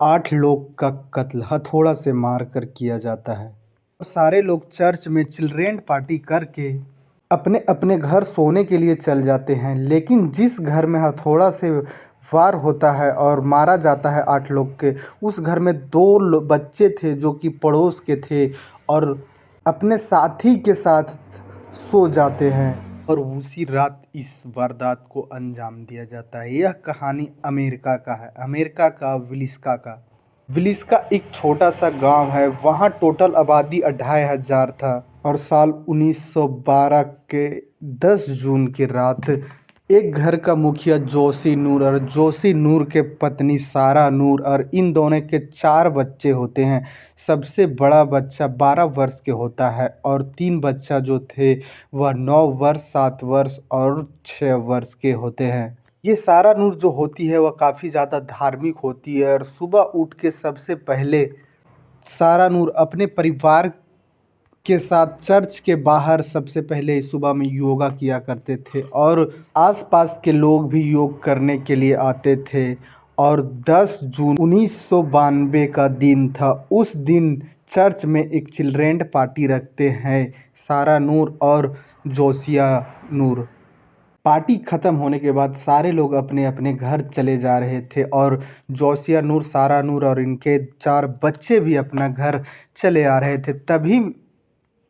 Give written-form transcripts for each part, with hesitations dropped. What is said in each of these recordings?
8 लोग का कत्ल हथौड़ा से मारकर किया जाता है। सारे लोग चर्च में चिल्ड्रेन पार्टी करके अपने अपने घर सोने के लिए चल जाते हैं, लेकिन जिस घर में हथौड़ा से वार होता है और मारा जाता है 8 लोग के, उस घर में 2 बच्चे थे जो कि पड़ोस के थे और अपने साथी के साथ सो जाते हैं और उसी रात इस वारदात को अंजाम दिया जाता है। यह कहानी अमेरिका का है, अमेरिका का विलिस्का का। विलिस्का एक छोटा सा गांव है। वहाँ टोटल आबादी 2500 था और साल 1912 के 10 जून की रात एक घर का मुखिया जोशी नूर और जोशी नूर के पत्नी सारा नूर और इन दोनों के 4 बच्चे होते हैं। सबसे बड़ा बच्चा 12 वर्ष के होता है और 3 बच्चा जो थे वह 9 वर्ष, 7 वर्ष और 6 वर्ष के होते हैं। ये सारा नूर जो होती है वह काफ़ी ज़्यादा धार्मिक होती है और सुबह उठ के सबसे पहले सारा नूर अपने परिवार के साथ चर्च के बाहर सबसे पहले सुबह में योगा किया करते थे और आसपास के लोग भी योग करने के लिए आते थे। और 10 जून 1992 का दिन था। उस दिन चर्च में एक चिल्ड्रेन पार्टी रखते हैं सारा नूर और जोशिया नूर। पार्टी ख़त्म होने के बाद सारे लोग अपने अपने घर चले जा रहे थे और जोशिया नूर, सारा नूर और इनके 4 बच्चे भी अपना घर चले आ रहे थे। तभी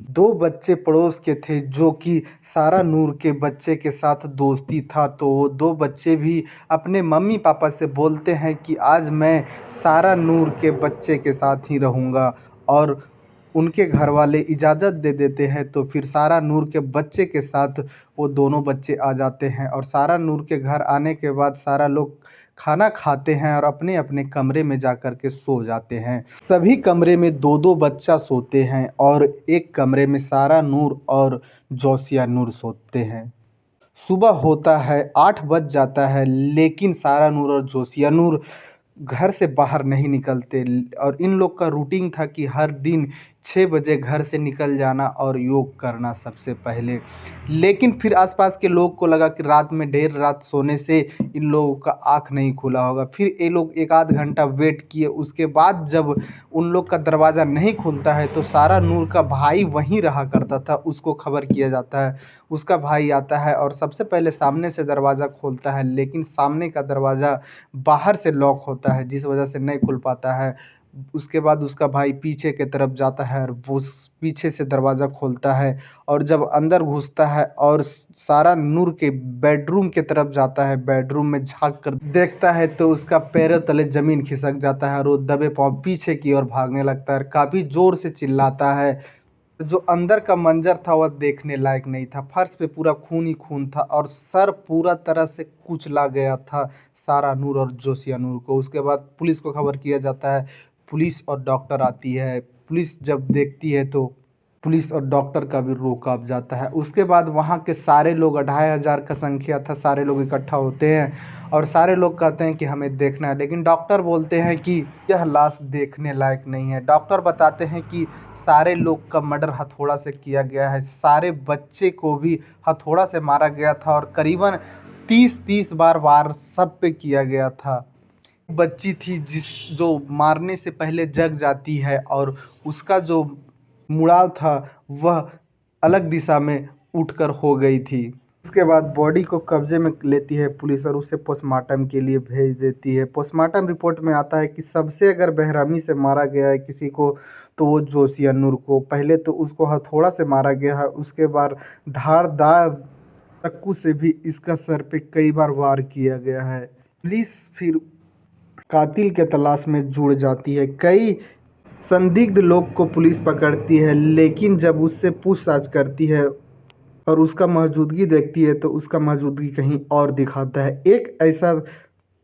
2 बच्चे पड़ोस के थे जो कि सारा नूर के बच्चे के साथ दोस्ती था, तो वो 2 बच्चे भी अपने मम्मी पापा से बोलते हैं कि आज मैं सारा नूर के बच्चे के साथ ही रहूँगा और उनके घर वाले इजाज़त दे देते हैं। तो फिर सारा नूर के बच्चे के साथ वो दोनों बच्चे आ जाते हैं और सारा नूर के घर आने के बाद सारा लोग खाना खाते हैं और अपने अपने कमरे में जा कर के सो जाते हैं। सभी कमरे में 2-2 बच्चा सोते हैं और एक कमरे में सारा नूर और जोशिया नूर सोते हैं। सुबह होता है, 8 बज जाता है, लेकिन सारा नूर और जोशिया नूर घर से बाहर नहीं निकलते और इन लोग का रूटीन था कि हर दिन 6 बजे घर से निकल जाना और योग करना सबसे पहले। लेकिन फिर आसपास के लोग को लगा कि रात में देर रात सोने से इन लोगों का आँख नहीं खुला होगा। फिर ये लोग 1 आध घंटा वेट किए। उसके बाद जब उन लोग का दरवाज़ा नहीं खुलता है तो सारा नूर का भाई वहीं रहा करता था, उसको खबर किया जाता है। उसका भाई आता है और सबसे पहले सामने से दरवाज़ा खोलता है, लेकिन सामने का दरवाज़ा बाहर से लॉक होता है जिस वजह से नहीं खुल पाता है। उसके बाद उसका भाई पीछे की तरफ जाता है और वो पीछे से दरवाज़ा खोलता है और जब अंदर घुसता है और सारा नूर के बेडरूम की तरफ जाता है, बेडरूम में झाँक कर देखता है तो उसका पैरों तले ज़मीन खिसक जाता है और वो दबे पाँव पीछे की ओर भागने लगता है, काफ़ी ज़ोर से चिल्लाता है। जो अंदर का मंजर था वह देखने लायक नहीं था। फर्श पे पूरा खून ही खून था और सर पूरा तरह से कुचला गया था सारा नूर और जोशिया नूर को। उसके बाद पुलिस को खबर किया जाता है। पुलिस और डॉक्टर आती है। पुलिस जब देखती है तो पुलिस और डॉक्टर का भी रूह काँप जाता है। उसके बाद वहाँ के सारे लोग 2500 का संख्या था, सारे लोग इकट्ठा होते हैं और सारे लोग कहते हैं कि हमें देखना है, लेकिन डॉक्टर बोलते हैं कि यह लाश देखने लायक नहीं है। डॉक्टर बताते हैं कि सारे लोग का मर्डर हथौड़ा से किया गया है। सारे बच्चे को भी हथौड़ा से मारा गया था और करीबन 30 बार वार सब पे किया गया था। बच्ची थी जो मारने से पहले जग जाती है और उसका जो मुड़ाव था वह अलग दिशा में उठकर हो गई थी। उसके बाद बॉडी को कब्जे में लेती है पुलिस और उसे पोस्टमार्टम के लिए भेज देती है। पोस्टमार्टम रिपोर्ट में आता है कि सबसे अगर बेरहमी से मारा गया है किसी को तो वो जोशिया नूर को। पहले तो उसको हथौड़ा से मारा गया है, उसके बाद धारदार चाकू से भी इसका सर पे कई बार वार किया गया है। पुलिस फिर कातिल के तलाश में जुड़ जाती है। कई संदिग्ध लोग को पुलिस पकड़ती है, लेकिन जब उससे पूछताछ करती है और उसका मौजूदगी देखती है तो उसका मौजूदगी कहीं और दिखाता है। एक ऐसा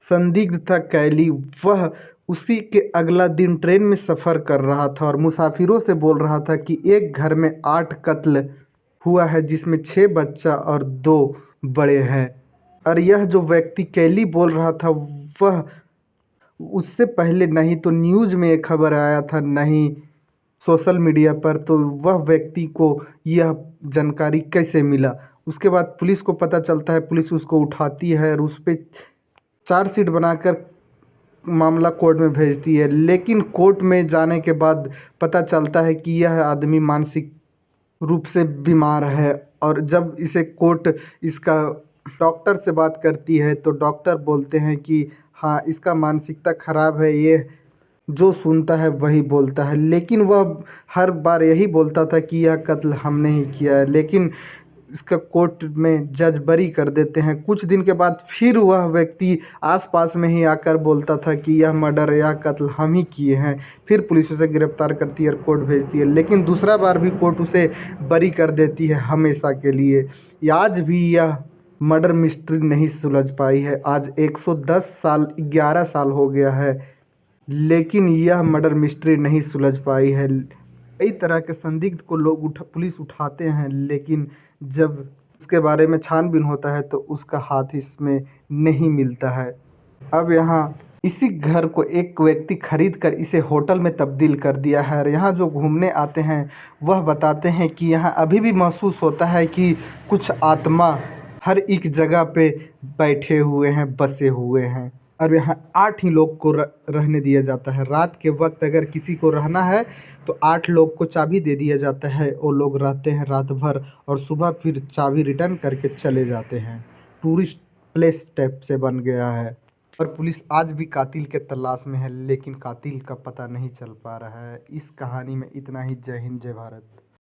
संदिग्ध था कैली, वह उसी के अगला दिन ट्रेन में सफ़र कर रहा था और मुसाफिरों से बोल रहा था कि एक घर में 8 कत्ल हुआ है जिसमें 6 बच्चा और 2 बड़े हैं। और यह जो व्यक्ति कैली बोल रहा था वह उससे पहले नहीं तो न्यूज़ में एक खबर आया था, नहीं सोशल मीडिया पर, तो वह व्यक्ति को यह जानकारी कैसे मिला। उसके बाद पुलिस को पता चलता है, पुलिस उसको उठाती है और उस पर चार्जशीट बनाकर मामला कोर्ट में भेजती है, लेकिन कोर्ट में जाने के बाद पता चलता है कि यह आदमी मानसिक रूप से बीमार है। और जब इसे कोर्ट इसका डॉक्टर से बात करती है तो डॉक्टर बोलते हैं कि हाँ, इसका मानसिकता खराब है, ये जो सुनता है वही बोलता है। लेकिन वह हर बार यही बोलता था कि यह कत्ल हमने ही किया है, लेकिन इसका कोर्ट में जज बरी कर देते हैं। कुछ दिन के बाद फिर वह व्यक्ति आसपास में ही आकर बोलता था कि यह मर्डर, यह कत्ल हम ही किए हैं। फिर पुलिस उसे गिरफ्तार करती है और कोर्ट भेजती है, लेकिन दूसरा बार भी कोर्ट उसे बरी कर देती है हमेशा के लिए। आज भी यह मर्डर मिस्ट्री नहीं सुलझ पाई है। आज 110 साल 11 साल हो गया है, लेकिन यह मर्डर मिस्ट्री नहीं सुलझ पाई है। कई तरह के संदिग्ध को पुलिस उठाते हैं, लेकिन जब उसके बारे में छानबीन होता है तो उसका हाथ इसमें नहीं मिलता है। अब यहाँ इसी घर को एक व्यक्ति खरीद कर इसे होटल में तब्दील कर दिया है, और यहाँ जो घूमने आते हैं वह बताते हैं कि यहाँ अभी भी महसूस होता है कि कुछ आत्मा हर एक जगह पे बैठे हुए हैं, बसे हुए हैं। और यहाँ 8 ही लोग को रहने दिया जाता है। रात के वक्त अगर किसी को रहना है तो 8 लोग को चाबी दे दिया जाता है, वो लोग रहते हैं रात भर और सुबह फिर चाबी रिटर्न करके चले जाते हैं। टूरिस्ट प्लेस टाइप से बन गया है। और पुलिस आज भी कातिल के तलाश में है, लेकिन कातिल का पता नहीं चल पा रहा है। इस कहानी में इतना ही। जय हिंद, जय भारत।